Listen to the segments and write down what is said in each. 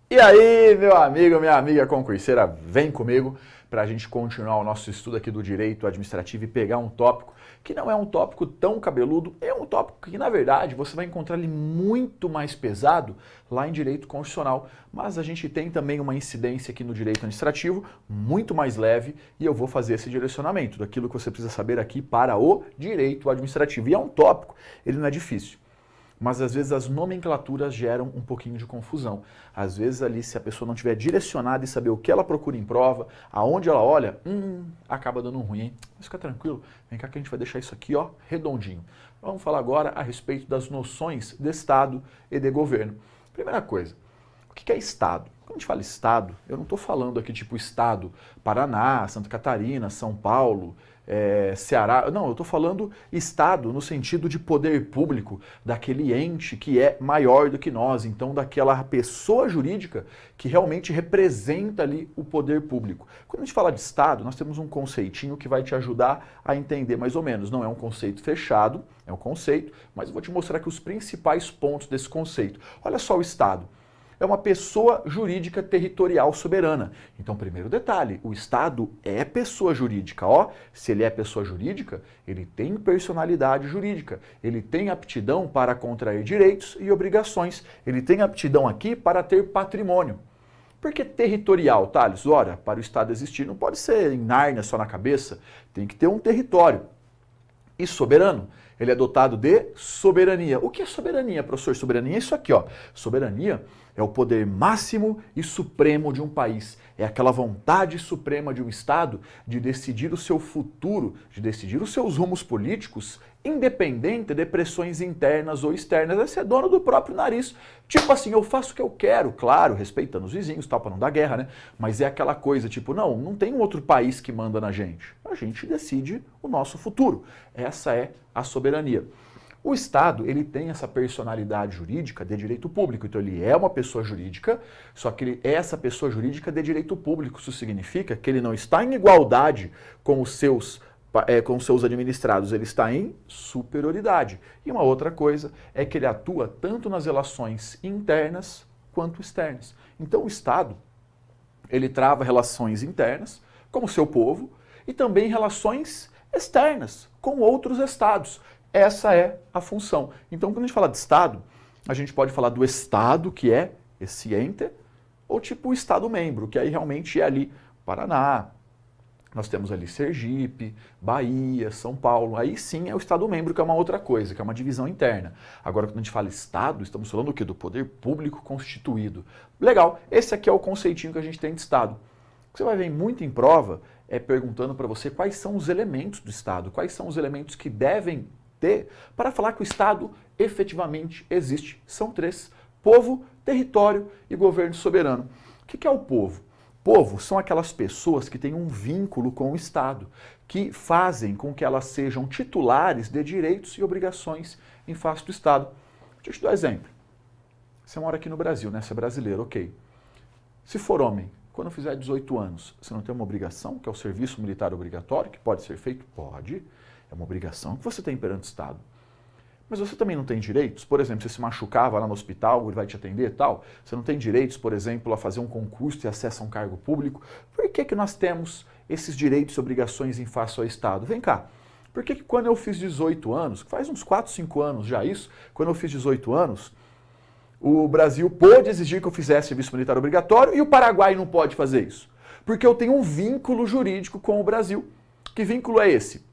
E aí, meu amigo, minha amiga concurseira, vem comigo para a gente continuar o nosso estudo aqui do direito administrativo e pegar um tópico que não é um tópico tão cabeludo, é um tópico que, na verdade, você vai encontrar ele muito mais pesado lá em direito constitucional, mas a gente tem também uma incidência aqui no direito administrativo muito mais leve e eu vou fazer esse direcionamento daquilo que você precisa saber aqui para o direito administrativo. E é um tópico, ele não é difícil. Mas às vezes as nomenclaturas geram um pouquinho de confusão. Às vezes ali, se a pessoa não tiver direcionada e saber o que ela procura em prova, aonde ela olha, acaba dando ruim, hein? Mas fica tranquilo, vem cá que a gente vai deixar isso aqui, ó, redondinho. Vamos falar agora a respeito das noções de Estado e de governo. Primeira coisa, o que é Estado? Quando a gente fala Estado, eu não estou falando aqui tipo Estado Paraná, Santa Catarina, São Paulo, Ceará. Não, eu estou falando Estado no sentido de poder público, daquele ente que é maior do que nós, então daquela pessoa jurídica que realmente representa ali o poder público. Quando a gente fala de Estado, nós temos um conceitinho que vai te ajudar a entender mais ou menos. Não é um conceito fechado, é um conceito, mas eu vou te mostrar aqui os principais pontos desse conceito. Olha só o Estado. É uma pessoa jurídica territorial soberana. Então, primeiro detalhe, o Estado é pessoa jurídica. Ó, se ele é pessoa jurídica, ele tem personalidade jurídica. Ele tem aptidão para contrair direitos e obrigações. Ele tem aptidão aqui para ter patrimônio. Por que territorial, Thales? Ora, para o Estado existir não pode ser em Nárnia só na cabeça. Tem que ter um território. E soberano? Ele é dotado de soberania. O que é soberania, professor? Soberania é isso aqui, ó. Soberania é o poder máximo e supremo de um país. É aquela vontade suprema de um Estado de decidir o seu futuro, de decidir os seus rumos políticos, independente de pressões internas ou externas. É ser dono do próprio nariz. Tipo assim, eu faço o que eu quero, claro, respeitando os vizinhos, tal, para não dar guerra, né? Mas é aquela coisa, tipo, não tem um outro país que manda na gente. A gente decide o nosso futuro. Essa é a soberania. O Estado, ele tem essa personalidade jurídica de direito público, então ele é uma pessoa jurídica, só que ele é essa pessoa jurídica de direito público. Isso significa que ele não está em igualdade com os seus administrados, ele está em superioridade. E uma outra coisa é que ele atua tanto nas relações internas quanto externas. Então o Estado, ele trava relações internas com o seu povo e também relações externas com outros estados. Essa é a função. Então, quando a gente fala de Estado, a gente pode falar do Estado, que é esse ente, ou tipo o Estado-membro, que aí realmente é ali Paraná, nós temos ali Sergipe, Bahia, São Paulo. Aí sim é o Estado-membro, que é uma outra coisa, que é uma divisão interna. Agora, quando a gente fala Estado, estamos falando do quê? Do poder público constituído. Legal, esse aqui é o conceitinho que a gente tem de Estado. O que você vai ver muito em prova é perguntando para você quais são os elementos do Estado, quais são os elementos que devem ter para falar que o Estado efetivamente existe. São três: povo, território e governo soberano. O que é o povo? Povo são aquelas pessoas que têm um vínculo com o Estado, que fazem com que elas sejam titulares de direitos e obrigações em face do Estado. Deixa eu te dar um exemplo. Você mora aqui no Brasil, né? Você é brasileiro, ok. Se for homem, quando fizer 18 anos, você não tem uma obrigação, que é o serviço militar obrigatório, que pode ser feito? Pode. É uma obrigação que você tem perante o Estado. Mas você também não tem direitos? Por exemplo, você se machucava lá no hospital, ele vai te atender e tal. Você não tem direitos, por exemplo, a fazer um concurso e acesso a um cargo público. Por que nós temos esses direitos e obrigações em face ao Estado? Vem cá. Por que quando eu fiz 18 anos, faz uns 4, 5 anos já isso, quando eu fiz 18 anos, o Brasil pôde exigir que eu fizesse serviço militar obrigatório e o Paraguai não pode fazer isso? Porque eu tenho um vínculo jurídico com o Brasil. Que vínculo é esse?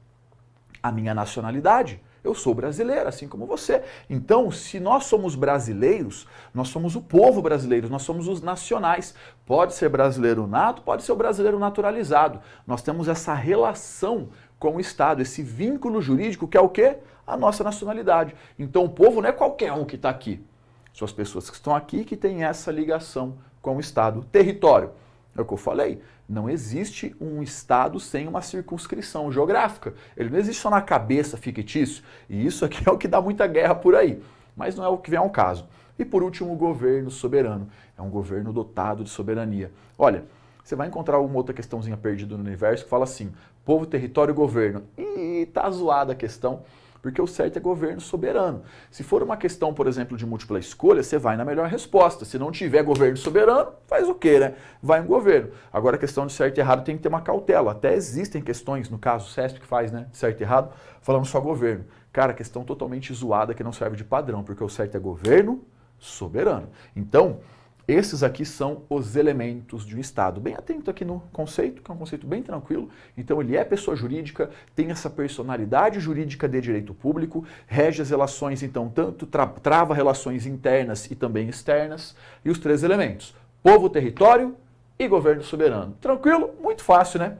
A minha nacionalidade. Eu sou brasileiro, assim como você. Então, se nós somos brasileiros, nós somos o povo brasileiro, nós somos os nacionais. Pode ser brasileiro nato, pode ser o brasileiro naturalizado. Nós temos essa relação com o Estado, esse vínculo jurídico que é o quê? A nossa nacionalidade. Então, o povo não é qualquer um que está aqui. São as pessoas que estão aqui que têm essa ligação com o Estado. Território. É o que eu falei. Não existe um Estado sem uma circunscrição geográfica. Ele não existe só na cabeça fictício. E isso aqui é o que dá muita guerra por aí. Mas não é o que vem ao caso. E por último, o governo soberano. É um governo dotado de soberania. Olha, você vai encontrar uma outra questãozinha perdida no universo que fala assim: povo, território e governo. E tá zoada a questão. porque o certo é governo soberano. Se for uma questão, por exemplo, de múltipla escolha, você vai na melhor resposta. Se não tiver governo soberano, faz o quê, né? Vai em governo. Agora a questão de certo e errado tem que ter uma cautela. Até existem questões, no caso o CESP que faz, né, certo e errado, falando só governo. Cara, questão totalmente zoada que não serve de padrão, porque o certo é governo soberano. Então, esses aqui são os elementos de um Estado. Bem atento aqui no conceito, que é um conceito bem tranquilo. Então ele é pessoa jurídica, tem essa personalidade jurídica de direito público, rege as relações, então, tanto trava relações internas e também externas. E os três elementos, povo, território e governo soberano. Tranquilo? Muito fácil, né?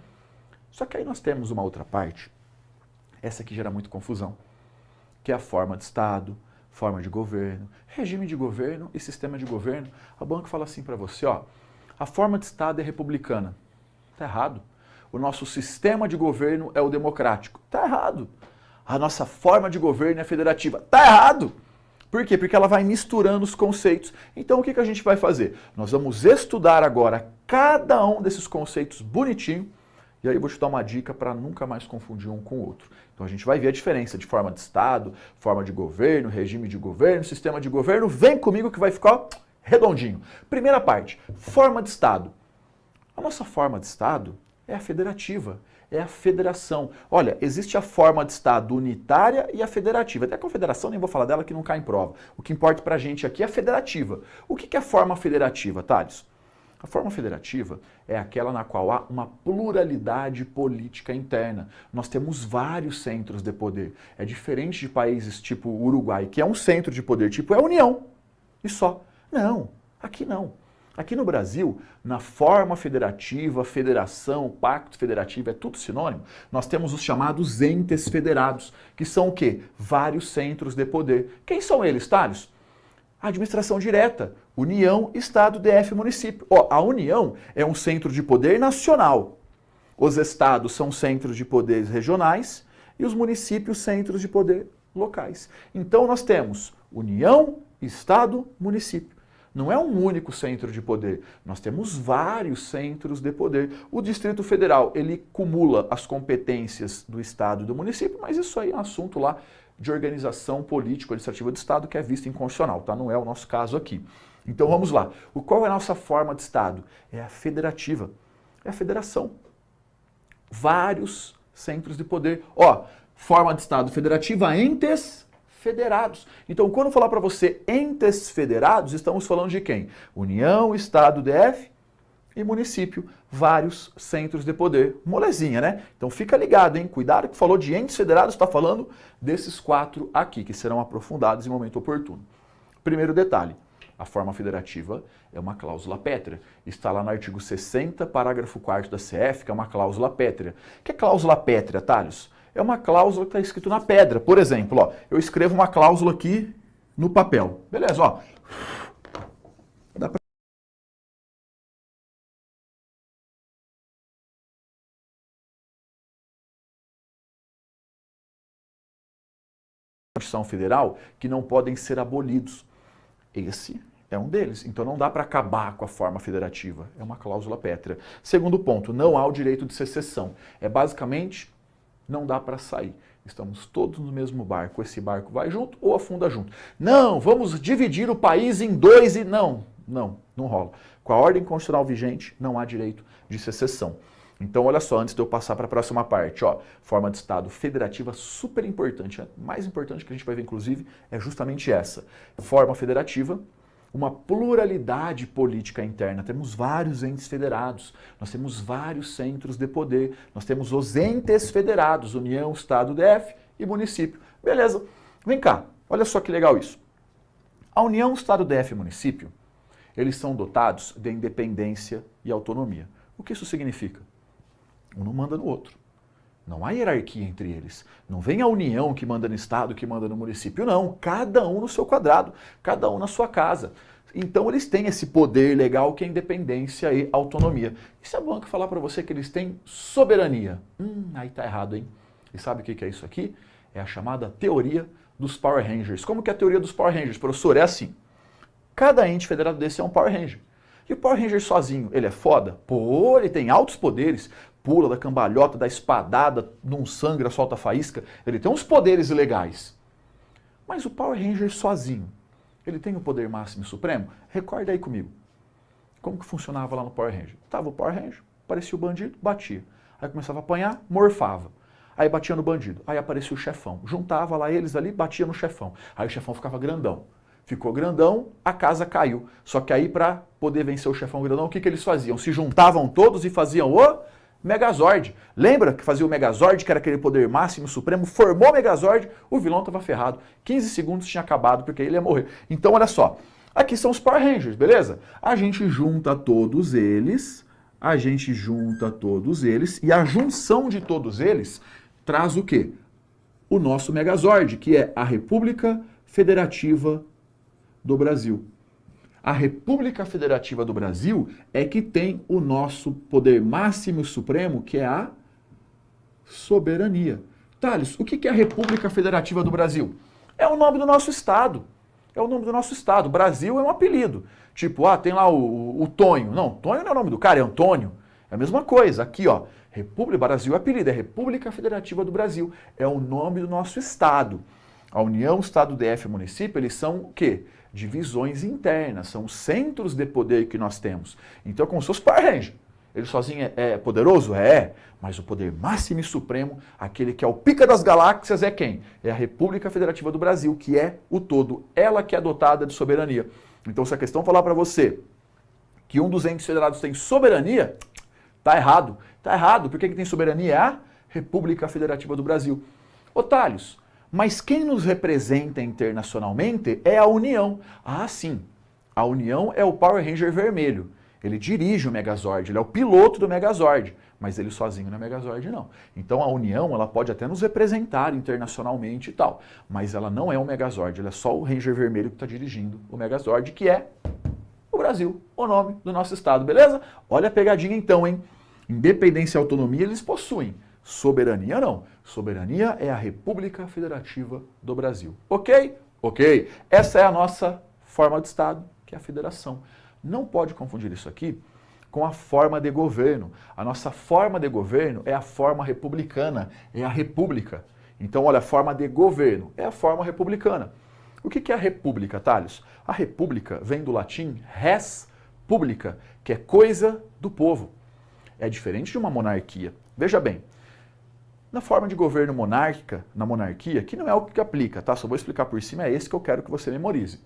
Só que aí nós temos uma outra parte, essa aqui gera muita confusão, que é a forma de Estado, forma de governo, regime de governo e sistema de governo. A banca fala assim para você, ó, a forma de Estado é republicana. Tá errado. O nosso sistema de governo é o democrático. Tá errado. A nossa forma de governo é federativa. Tá errado. Por quê? Porque ela vai misturando os conceitos. Então o que a gente vai fazer? Nós vamos estudar agora cada um desses conceitos bonitinho. E aí eu vou te dar uma dica para nunca mais confundir um com o outro. Então a gente vai ver a diferença de forma de Estado, forma de governo, regime de governo, sistema de governo. Vem comigo que vai ficar redondinho. Primeira parte, forma de Estado. A nossa forma de Estado é a federativa, é a federação. Olha, existe a forma de Estado unitária e a federativa. Até a confederação, nem vou falar dela que não cai em prova. O que importa pra gente aqui é a federativa. O que é a forma federativa, Thales? A forma federativa é aquela na qual há uma pluralidade política interna. Nós temos vários centros de poder. É diferente de países tipo o Uruguai, que é um centro de poder, tipo é a União. E só. Não, aqui não. Aqui no Brasil, na forma federativa, federação, pacto federativo, é tudo sinônimo. Nós temos os chamados entes federados, que são o quê? Vários centros de poder. Quem são eles, Thales? A administração direta, União, Estado, DF, município. Ó, a União é um centro de poder nacional. Os estados são centros de poderes regionais e os municípios centros de poder locais. Então nós temos União, Estado, município. Não é um único centro de poder, nós temos vários centros de poder. O Distrito Federal, ele cumula as competências do Estado e do município, mas isso aí é um assunto lá de organização político-administrativa do Estado que é visto inconstitucional, tá? Não é o nosso caso aqui. Então vamos lá. Qual é a nossa forma de Estado? É a federativa, é a federação. Vários centros de poder. Ó, forma de Estado federativa, entes federados. Então, quando eu falar para você entes federados, estamos falando de quem? União, Estado, DF e município. Vários centros de poder. Molezinha, né? Então fica ligado, hein? Cuidado que falou de entes federados, está falando desses 4 aqui, que serão aprofundados em momento oportuno. Primeiro detalhe, a forma federativa é uma cláusula pétrea. Está lá no artigo 60, parágrafo 4º da CF, que é uma cláusula pétrea. O que é cláusula pétrea, Thales? É uma cláusula que está escrito na pedra. Por exemplo, ó, eu escrevo uma cláusula aqui no papel. Beleza, ó. Dá pra... Constituição Federal que não podem ser abolidos. Esse é um deles. Então não dá para acabar com a forma federativa. É uma cláusula pétrea. Segundo ponto, não há o direito de secessão. É basicamente, não dá para sair. Estamos todos no mesmo barco. Esse barco vai junto ou afunda junto. Não, vamos dividir o país em 2 e... Não rola. Com a ordem constitucional vigente, não há direito de secessão. Então, olha só, antes de eu passar para a próxima parte, ó, forma de Estado federativa super importante, a mais importante que a gente vai ver, inclusive, é justamente essa. Forma federativa, uma pluralidade política interna. Temos vários entes federados, nós temos vários centros de poder, nós temos os entes federados, União, Estado, DF e município. Beleza, vem cá, olha só que legal isso. A União, Estado, DF e município, eles são dotados de independência e autonomia. O que isso significa? Um não manda no outro. Não há hierarquia entre eles. Não vem a União que manda no Estado, que manda no município. Não, cada um no seu quadrado, cada um na sua casa. Então eles têm esse poder legal que é independência e autonomia. E se a banca falar para você que eles têm soberania? Aí tá errado, hein? E sabe o que é isso aqui? É a chamada teoria dos Power Rangers. Como que é a teoria dos Power Rangers, professor? É assim. Cada ente federado desse é um Power Ranger. E o Power Ranger sozinho, ele é foda? Pô, ele tem altos poderes. pula, dá cambalhota, dá espadada, não sangra, solta faísca. Ele tem uns poderes legais. Mas o Power Ranger sozinho, ele tem o poder máximo e supremo? Recorda aí comigo. Como que funcionava lá no Power Ranger? Tava o Power Ranger, aparecia o bandido, batia. Aí começava a apanhar, morfava. Aí batia no bandido, aí aparecia o chefão. Juntava lá eles ali, batia no chefão. Aí o chefão ficava grandão. Ficou grandão, a casa caiu. Só que aí para poder vencer o chefão grandão, o que eles faziam? Se juntavam todos e faziam o Megazord. Lembra que fazia o Megazord, que era aquele poder máximo supremo? Formou o Megazord, o vilão estava ferrado. 15 segundos tinha acabado, porque ele ia morrer. Então olha só, aqui são os Power Rangers, beleza? A gente junta todos eles, e a junção de todos eles traz o quê? O nosso Megazord, que é a República Federativa do Brasil. A República Federativa do Brasil é que tem o nosso poder máximo e supremo, que é a soberania. Thales, o que é a República Federativa do Brasil? É o nome do nosso Estado. É o nome do nosso Estado. Brasil é um apelido. Tipo, tem lá o Tonho. Não, Tonho não é o nome do cara, é Antônio. É a mesma coisa. Aqui, ó, República, Brasil é apelido, é República Federativa do Brasil. É o nome do nosso Estado. A União, Estado, DF e município, eles são o quê? Divisões internas, são os centros de poder que nós temos. Então é como se fosse Power Ranger. Ele sozinho é poderoso? É, mas o poder máximo e supremo, aquele que é o pica das galáxias, é quem? É a República Federativa do Brasil, que é o todo, ela que é dotada de soberania. Então se a questão falar para você que um dos entes federados tem soberania, tá errado. Tá errado, porque quem tem soberania é a República Federativa do Brasil. Ô Thales, mas quem nos representa internacionalmente é a União. Ah, sim. A União é o Power Ranger vermelho. Ele dirige o Megazord, ele é o piloto do Megazord. Mas ele sozinho não é Megazord, não. Então a União, ela pode até nos representar internacionalmente e tal. Mas ela não é o Megazord, ela é só o Ranger vermelho que está dirigindo o Megazord, que é o Brasil, o nome do nosso estado, beleza? Olha a pegadinha então, hein? Independência e autonomia eles possuem. Soberania não. Soberania é a República Federativa do Brasil. Ok? Ok. Essa é a nossa forma de Estado, que é a federação. Não pode confundir isso aqui com a forma de governo. A nossa forma de governo é a forma republicana, é a república. Então, olha, a forma de governo é a forma republicana. O que é a república, Thales? A república vem do latim res publica, que é coisa do povo. É diferente de uma monarquia. Veja bem, na forma de governo monárquica, na monarquia, que não é o que aplica, tá? Só vou explicar por cima, é esse que eu quero que você memorize.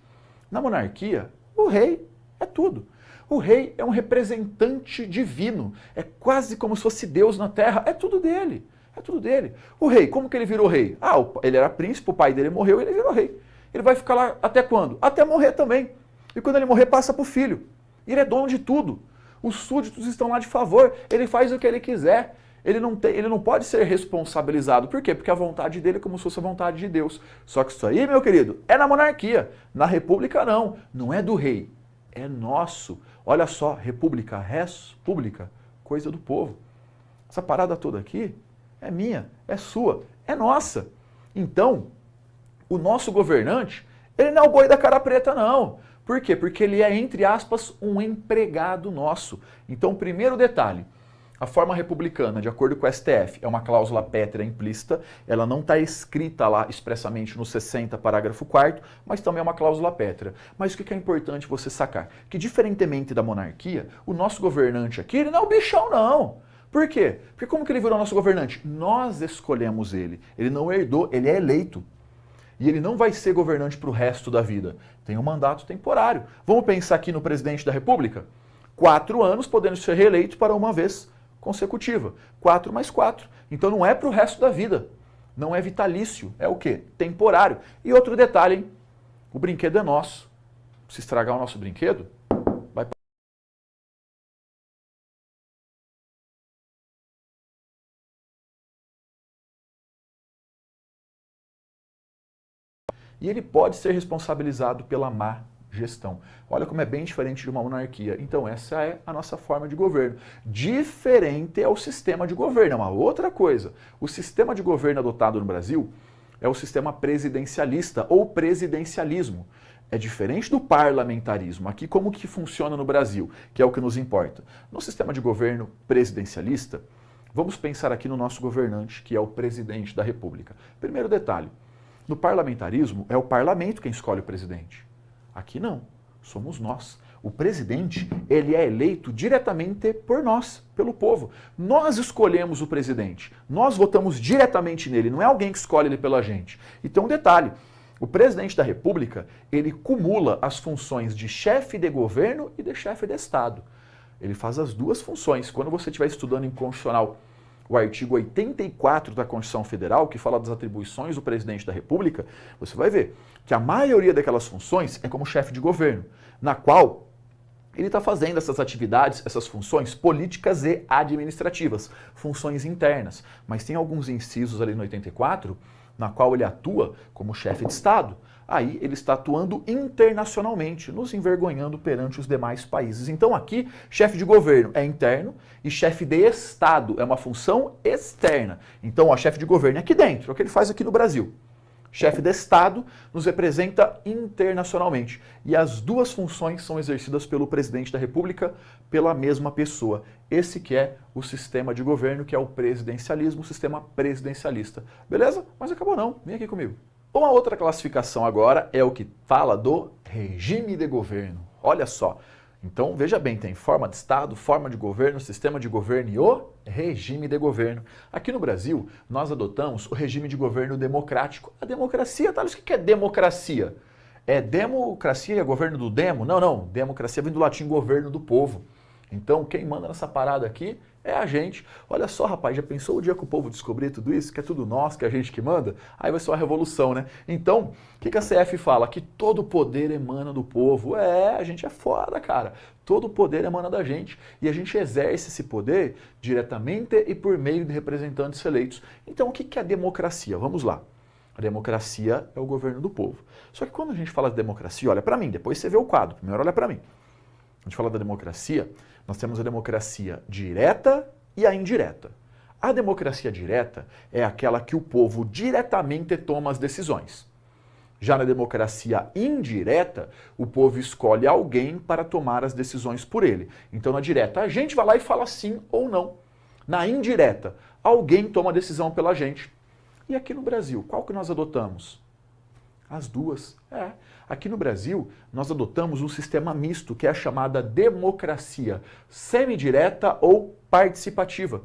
Na monarquia, o rei é tudo. O rei é um representante divino, é quase como se fosse Deus na terra, é tudo dele, é tudo dele. O rei, como que ele virou rei? Ele era príncipe, o pai dele morreu, ele virou rei. Ele vai ficar lá até quando? Até morrer também. E quando ele morrer, passa para o filho. Ele é dono de tudo. Os súditos estão lá de favor, ele faz o que ele quiser. Ele não pode ser responsabilizado. Por quê? Porque a vontade dele é como se fosse a vontade de Deus. Só que isso aí, meu querido, é na monarquia. Na república, não. Não é do rei. É nosso. Olha só, república, res pública, coisa do povo. Essa parada toda aqui é minha, é sua, é nossa. Então, o nosso governante, ele não é o boi da cara preta, não. Por quê? Porque ele é, entre aspas, um empregado nosso. Então, primeiro detalhe. A forma republicana, de acordo com o STF, é uma cláusula pétrea implícita, ela não está escrita lá expressamente no 60, parágrafo 4º, mas também é uma cláusula pétrea. Mas o que é importante você sacar? Que diferentemente da monarquia, o nosso governante aqui, ele não é o bichão não. Por quê? Porque como que ele virou nosso governante? Nós escolhemos ele. Ele não herdou, ele é eleito. E ele não vai ser governante para o resto da vida. Tem um mandato temporário. Vamos pensar aqui no presidente da República? 4 anos podendo ser reeleito para uma vez consecutiva. 4 mais 4. Então não é para o resto da vida. Não é vitalício. É o quê? Temporário. E outro detalhe, hein? O brinquedo é nosso. Se estragar o nosso brinquedo, vai para... E ele pode ser responsabilizado pela má gestão. Olha como é bem diferente de uma monarquia. Então essa é a nossa forma de governo. Diferente é o sistema de governo, é uma outra coisa. O sistema de governo adotado no Brasil é o sistema presidencialista ou presidencialismo. É diferente do parlamentarismo. Aqui como que funciona no Brasil, que é o que nos importa. No sistema de governo presidencialista, Vamos pensar aqui no nosso governante, que é o presidente da República. Primeiro detalhe, no parlamentarismo é o parlamento quem escolhe o presidente. Aqui não, somos nós. O presidente, ele é eleito diretamente por nós, pelo povo. Nós escolhemos o presidente, nós votamos diretamente nele, não é alguém que escolhe ele pela gente. Então, um detalhe, o presidente da República, ele cumula as funções de chefe de governo e de chefe de Estado. Ele faz as duas funções. Quando você estiver estudando em constitucional o artigo 84 da Constituição Federal, que fala das atribuições do presidente da República, você vai ver que a maioria daquelas funções é como chefe de governo, na qual ele está fazendo essas atividades, essas funções políticas e administrativas, funções internas. Mas tem alguns incisos ali no 84, na qual ele atua como chefe de Estado. Aí ele está atuando internacionalmente, nos envergonhando perante os demais países. Então aqui, chefe de governo é interno e chefe de Estado é uma função externa. Então, chefe de governo é aqui dentro, é o que ele faz aqui no Brasil. Chefe de Estado nos representa internacionalmente. E as duas funções são exercidas pelo presidente da República, pela mesma pessoa. Esse que é o sistema de governo, que é o presidencialismo, o sistema presidencialista. Beleza? Mas acabou não, vem aqui comigo. Uma outra classificação agora é o que fala do regime de governo. Olha só. Então, veja bem, tem forma de Estado, forma de governo, sistema de governo e o regime de governo. Aqui no Brasil, nós adotamos o regime de governo democrático. A democracia, tá? O que é democracia? É democracia, é governo do demo? Não, não. Democracia vem do latim governo do povo. Então, quem manda nessa parada aqui é a gente. Olha só, rapaz, já pensou o dia que o povo descobrir tudo isso? Que é tudo nós, que é a gente que manda? Aí vai ser uma revolução, né? Então, o que a CF fala? Que todo poder emana do povo. A gente é foda, cara. Todo poder emana da gente. E a gente exerce esse poder diretamente e por meio de representantes eleitos. Então, o que é a democracia? Vamos lá. A democracia é o governo do povo. Só que quando a gente fala de democracia, olha para mim, depois você vê o quadro. Primeiro olha para mim. A gente fala da democracia, nós temos a democracia direta e a indireta. A democracia direta é aquela que o povo diretamente toma as decisões. Já na democracia indireta, o povo escolhe alguém para tomar as decisões por ele. Então, na direta, a gente vai lá e fala sim ou não. Na indireta, alguém toma a decisão pela gente. E aqui no Brasil, qual que nós adotamos? As duas. Aqui no Brasil, nós adotamos um sistema misto, que é a chamada democracia semidireta ou participativa.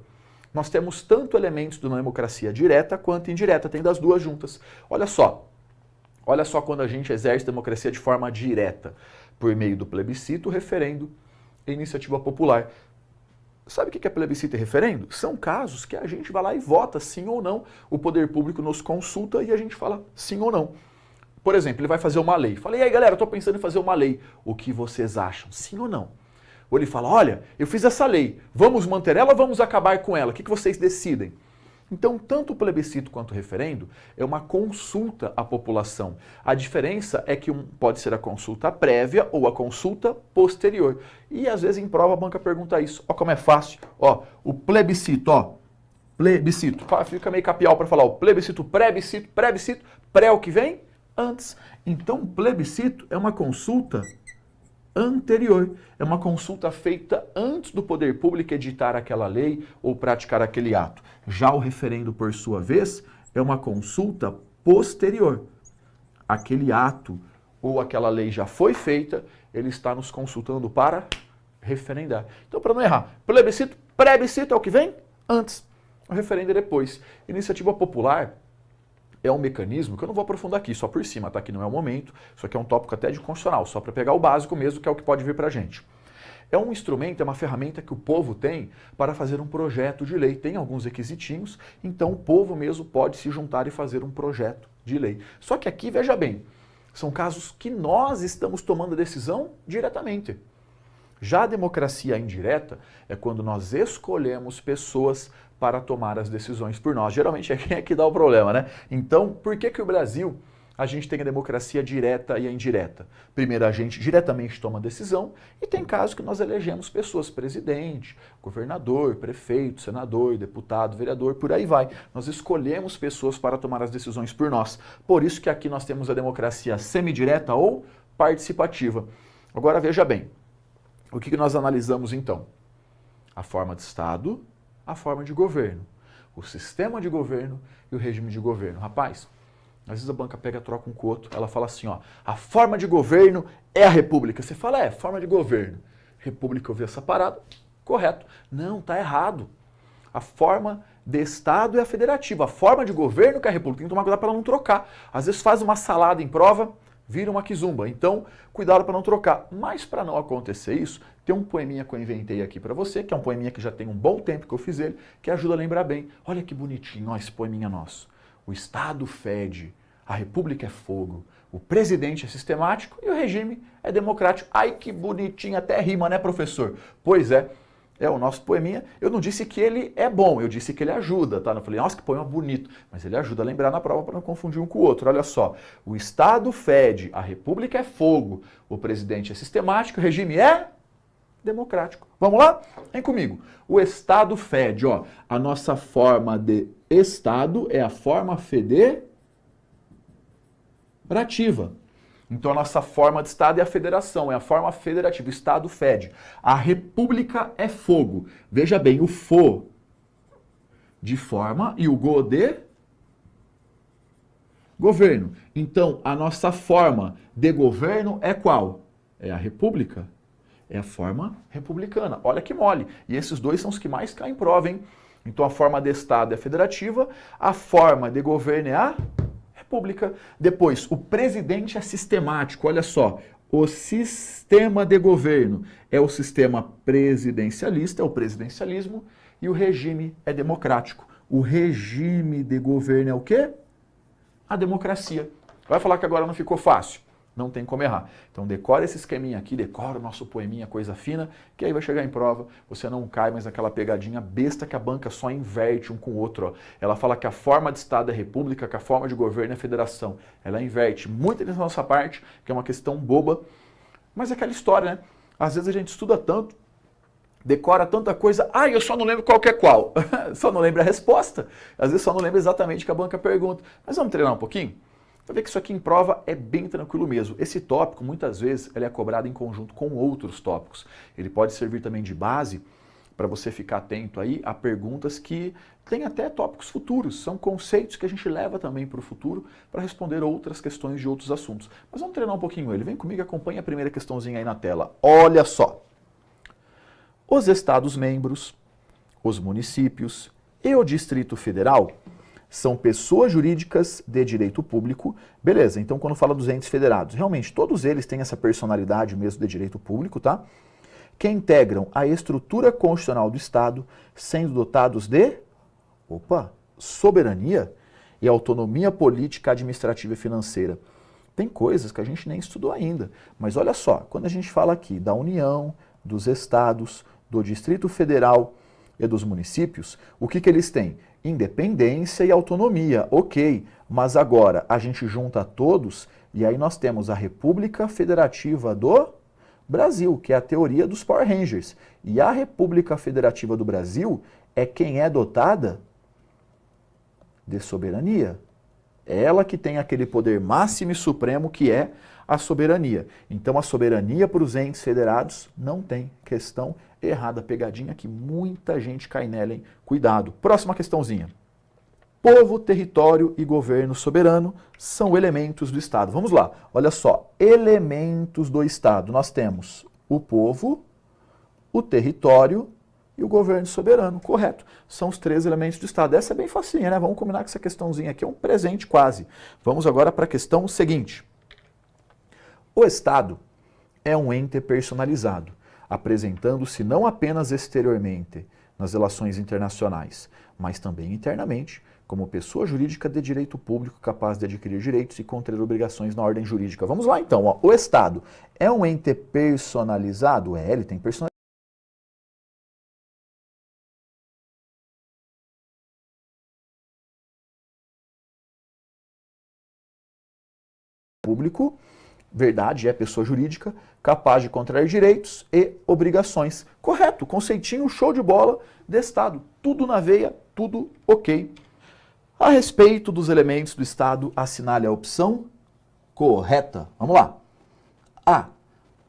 Nós temos tanto elementos de uma democracia direta quanto indireta, tem das duas juntas. Olha só quando a gente exerce democracia de forma direta, por meio do plebiscito, referendo e iniciativa popular. Sabe o que é plebiscito e referendo? São casos que a gente vai lá e vota sim ou não, o poder público nos consulta e a gente fala sim ou não. Por exemplo, ele vai fazer uma lei. Fala, e aí galera, eu estou pensando em fazer uma lei. O que vocês acham? Sim ou não? Ou ele fala, olha, eu fiz essa lei, vamos manter ela ou vamos acabar com ela? O que vocês decidem? Então, tanto o plebiscito quanto o referendo é uma consulta à população. A diferença é que pode ser a consulta prévia ou a consulta posterior. E às vezes em prova a banca pergunta isso. Ó como é fácil. Ó, o plebiscito, plebiscito. Fica meio capial para falar o plebiscito, plebiscito, pré o que vem? Antes. Então, o plebiscito é uma consulta anterior. É uma consulta feita antes do poder público editar aquela lei ou praticar aquele ato. Já o referendo, por sua vez, é uma consulta posterior. Aquele ato ou aquela lei já foi feita, ele está nos consultando para referendar. Então, para não errar, plebiscito, plebiscito é o que vem antes. O referendo é depois. Iniciativa popular é um mecanismo que eu não vou aprofundar aqui, só por cima, tá? Que não é o momento. Isso aqui é um tópico até de constitucional, só para pegar o básico mesmo, que é o que pode vir para a gente. É um instrumento, é uma ferramenta que o povo tem para fazer um projeto de lei. Tem alguns requisitinhos, então o povo mesmo pode se juntar e fazer um projeto de lei. Só que aqui, veja bem, são casos que nós estamos tomando a decisão diretamente. Já a democracia indireta é quando nós escolhemos pessoas para tomar as decisões por nós. Geralmente é quem é que dá o problema, né? Então, por que o Brasil, a gente tem a democracia direta e a indireta? Primeiro, a gente diretamente toma a decisão e tem casos que nós elegemos pessoas, presidente, governador, prefeito, senador, deputado, vereador, por aí vai. Nós escolhemos pessoas para tomar as decisões por nós. Por isso que aqui nós temos a democracia semidireta ou participativa. Agora, veja bem, o que nós analisamos então? A forma de Estado, a forma de governo, o sistema de governo e o regime de governo. Rapaz, às vezes a banca pega, troca um com o outro, ela fala assim, ó, a forma de governo é a república. Você fala, forma de governo. República, eu vi essa parada, correto. Não, tá errado. A forma de Estado é a federativa, a forma de governo que é a república. Tem que tomar cuidado para não trocar. Às vezes faz uma salada em prova, vira uma quizumba. Então, cuidado para não trocar. Mas para não acontecer isso, tem um poeminha que eu inventei aqui para você, que é um poeminha que já tem um bom tempo que eu fiz ele, que ajuda a lembrar bem. Olha que bonitinho, ó, esse poeminha nosso. O Estado fede, a república é fogo, o presidente é sistemático e o regime é democrático. Ai, que bonitinho, até rima, né, professor? Pois é. É o nosso poeminha. Eu não disse que ele é bom, eu disse que ele ajuda, tá? Não falei, nossa, que poema bonito. Mas ele ajuda a lembrar na prova para não confundir um com o outro. Olha só. O Estado fede, a república é fogo, o presidente é sistemático, o regime é democrático. Vamos lá? Vem comigo. O Estado fede, ó. A nossa forma de Estado é a forma federativa. Então a nossa forma de Estado é a federação, é a forma federativa, o Estado fede. A república é fogo. Veja bem, o fo de forma e o go de governo. Então a nossa forma de governo é qual? É a república. É a forma republicana. Olha que mole. E esses dois são os que mais caem em prova, hein? Então a forma de Estado é a federativa, a forma de governo é a república. Depois, o presidente é sistemático. Olha só, o sistema de governo é o sistema presidencialista, é o presidencialismo, e o regime é democrático. O regime de governo é o quê? A democracia. Vai falar que agora não ficou fácil? Não tem como errar. Então decora esse esqueminha aqui, decora o nosso poeminha, coisa fina, que aí vai chegar em prova, você não cai mais naquela pegadinha besta que a banca só inverte um com o outro. Ó. Ela fala que a forma de Estado é república, que a forma de governo é federação. Ela inverte muito da nossa parte, que é uma questão boba, mas é aquela história, né? Às vezes a gente estuda tanto, decora tanta coisa, eu só não lembro qual que é qual. Só não lembro a resposta. Às vezes só não lembro exatamente o que a banca pergunta. Mas vamos treinar um pouquinho? Para ver que isso aqui em prova é bem tranquilo mesmo. Esse tópico, muitas vezes, ele é cobrado em conjunto com outros tópicos. Ele pode servir também de base para você ficar atento aí a perguntas que têm até tópicos futuros. São conceitos que a gente leva também para o futuro para responder outras questões de outros assuntos. Mas vamos treinar um pouquinho ele. Vem comigo, acompanha a primeira questãozinha aí na tela. Olha só. Os Estados-membros, os municípios e o Distrito Federal são pessoas jurídicas de direito público. Beleza, então quando fala dos entes federados, realmente todos eles têm essa personalidade mesmo de direito público, tá? Que integram a estrutura constitucional do Estado, sendo dotados de, soberania e autonomia política, administrativa e financeira. Tem coisas que a gente nem estudou ainda, mas olha só, quando a gente fala aqui da União, dos Estados, do Distrito Federal e dos municípios, o que eles têm? Independência e autonomia, ok, mas agora a gente junta todos e aí nós temos a República Federativa do Brasil, que é a teoria dos Power Rangers. E a República Federativa do Brasil é quem é dotada de soberania. É ela que tem aquele poder máximo e supremo que é a soberania. Então a soberania para os entes federados não tem questão errada, pegadinha que muita gente cai nela, hein? Cuidado. Próxima questãozinha. Povo, território e governo soberano são elementos do Estado. Vamos lá. Olha só. Elementos do Estado. Nós temos o povo, o território e o governo soberano. Correto. São os três elementos do Estado. Essa é bem facinha, né? Vamos combinar que essa questãozinha aqui é um presente quase. Vamos agora para a questão seguinte. O Estado é um ente personalizado, apresentando-se não apenas exteriormente nas relações internacionais, mas também internamente, como pessoa jurídica de direito público capaz de adquirir direitos e contrair obrigações na ordem jurídica. Vamos lá então, ó. O Estado é um ente personalizado? Ele tem personalidade público. Verdade, é pessoa jurídica, capaz de contrair direitos e obrigações. Correto, conceitinho, show de bola de Estado. Tudo na veia, tudo ok. A respeito dos elementos do Estado, assinale a opção correta. Vamos lá. A.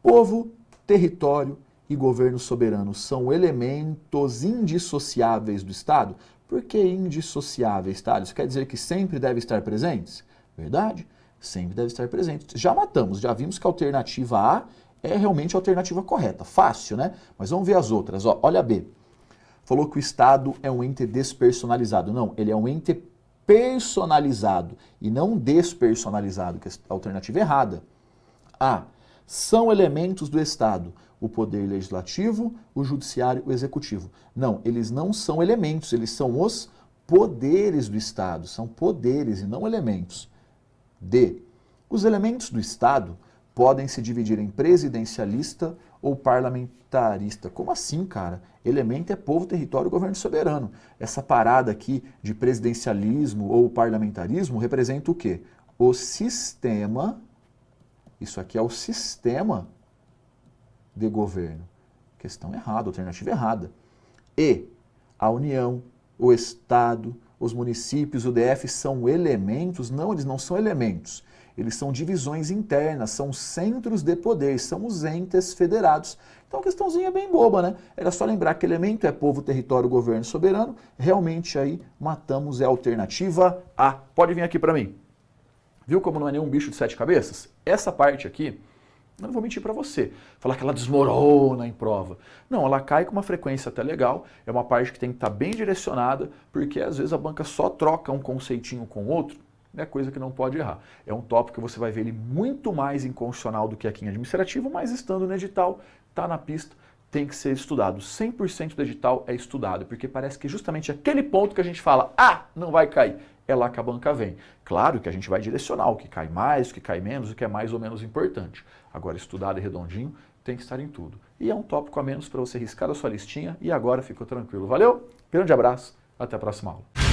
Povo, território e governo soberano são elementos indissociáveis do Estado? Por que indissociáveis, tá? Isso quer dizer que sempre devem estar presentes? Verdade, sempre deve estar presente. Já matamos, já vimos que a alternativa A é realmente a alternativa correta. Fácil, né? Mas vamos ver as outras. Ó, olha a B. Falou que o Estado é um ente despersonalizado. Não, ele é um ente personalizado e não despersonalizado, que é a alternativa errada. A. São elementos do Estado o poder legislativo, o judiciário, o executivo. Não, eles não são elementos, eles são os poderes do Estado. São poderes e não elementos. D. Os elementos do Estado podem se dividir em presidencialista ou parlamentarista. Como assim, cara? Elemento é povo, território, governo soberano. Essa parada aqui de presidencialismo ou parlamentarismo representa o quê? O sistema, isso aqui é o sistema de governo. Questão errada, alternativa errada. E a União, o Estado, os municípios, o DF são elementos? Não, eles não são elementos. Eles são divisões internas, são centros de poder, são os entes federados. Então a questãozinha é bem boba, né? Era só lembrar que elemento é povo, território, governo soberano. Realmente aí matamos é a alternativa A. Pode vir aqui para mim. Viu como não é nenhum bicho de 7 cabeças? Essa parte aqui, eu não vou mentir para você, falar que ela desmorona em prova. Não, ela cai com uma frequência até legal, é uma parte que tem que estar bem direcionada, porque às vezes a banca só troca um conceitinho com outro, é coisa que não pode errar. É um tópico que você vai ver ele muito mais inconstitucional do que aqui em administrativo, mas estando no edital, está na pista, tem que ser estudado. 100% do edital é estudado, porque parece que justamente aquele ponto que a gente fala, não vai cair, é lá que a banca vem. Claro que a gente vai direcionar o que cai mais, o que cai menos, o que é mais ou menos importante. Agora, estudado e redondinho, tem que estar em tudo. E é um tópico a menos para você riscar a sua listinha e agora ficou tranquilo. Valeu? Grande abraço, até a próxima aula.